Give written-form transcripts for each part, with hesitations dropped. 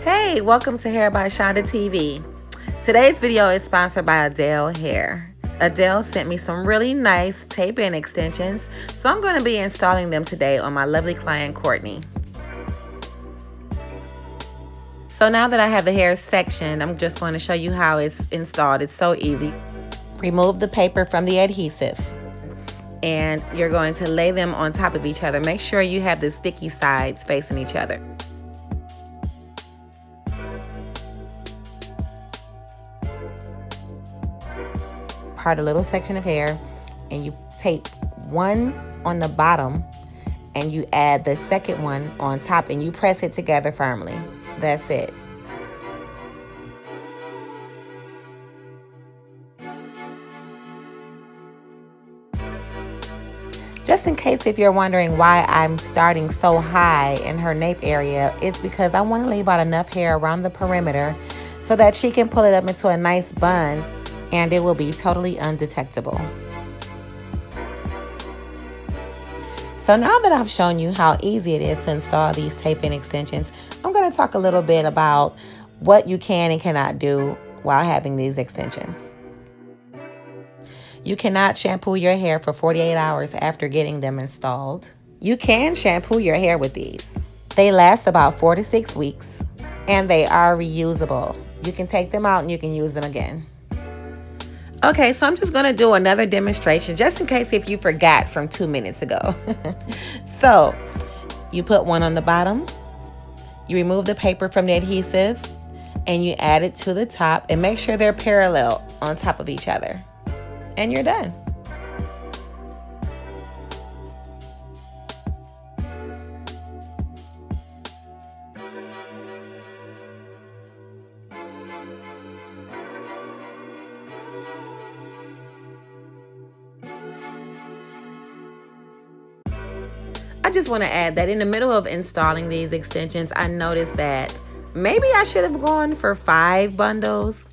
Hey, welcome to Hair by Shaunda TV. Today's video is sponsored by ADELE Hair. ADELE sent me some really nice tape-in extensions, so I'm going to be installing them today on my lovely client, Courtney. So now that I have the hair section, I'm just going to show you how it's installed. It's so easy. Remove the paper from the adhesive, and you're going to lay them on top of each other. Make sure you have the sticky sides facing each other. Part a little section of hair, and you tape one on the bottom and you add the second one on top, and you press it together firmly. That's it. Just in case if you're wondering why I'm starting so high in her nape area, it's because I want to leave out enough hair around the perimeter so that she can pull it up into a nice bun and it will be totally undetectable. So now that I've shown you how easy it is to install these tape-in extensions, I'm going to talk a little bit about what you can and cannot do while having these extensions. You cannot shampoo your hair for 48 hours after getting them installed. You can shampoo your hair with these. They last about 4 to 6 weeks, and they are reusable. You can take them out and you can use them again. Okay, so I'm just going to do another demonstration just in case if you forgot from 2 minutes ago. So you put one on the bottom, you remove the paper from the adhesive, and you add it to the top, and make sure they're parallel on top of each other. And you're done. I just want to add that in the middle of installing these extensions, I noticed that maybe I should have gone for 5 bundles.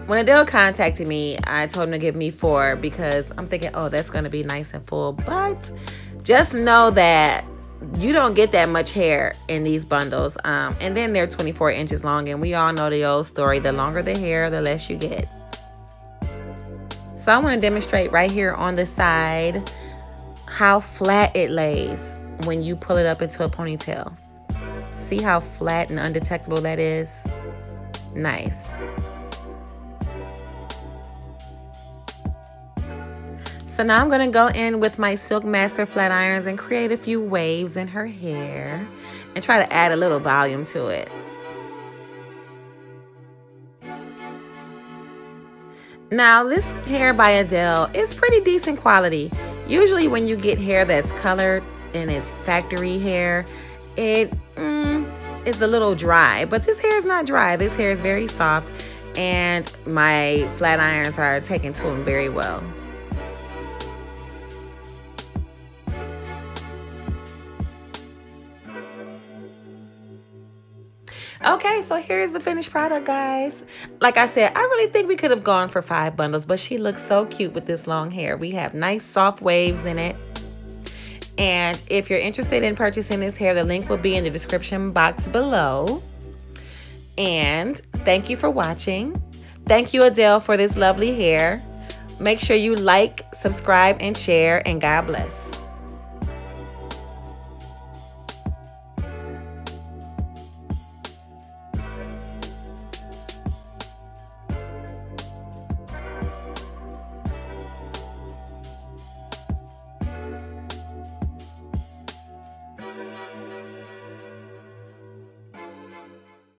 When Adele contacted me, I told him to give me 4 because I'm thinking, oh, that's going to be nice and full. But just know that you don't get that much hair in these bundles. And then they're 24 inches long, and we all know the old story. The longer the hair, the less you get. So I want to demonstrate right here on the side how flat it lays when you pull it up into a ponytail. See how flat and undetectable that is? Nice. So now I'm going to go in with my Silk Master flat irons and create a few waves in her hair and try to add a little volume to it. Now this hair by Adele is pretty decent quality. Usually when you get hair that's colored and it's factory hair, it is a little dry, but this hair is not dry. This hair is very soft, and my flat irons are taking to them very well. Okay, so here's the finished product, guys. Like I said, I really think we could have gone for 5 bundles, but she looks so cute with this long hair. We have nice soft waves in it. And if you're interested in purchasing this hair, the link will be in the description box below. And thank you for watching. Thank you, Adele, for this lovely hair. Make sure you like, subscribe, and share, and God bless.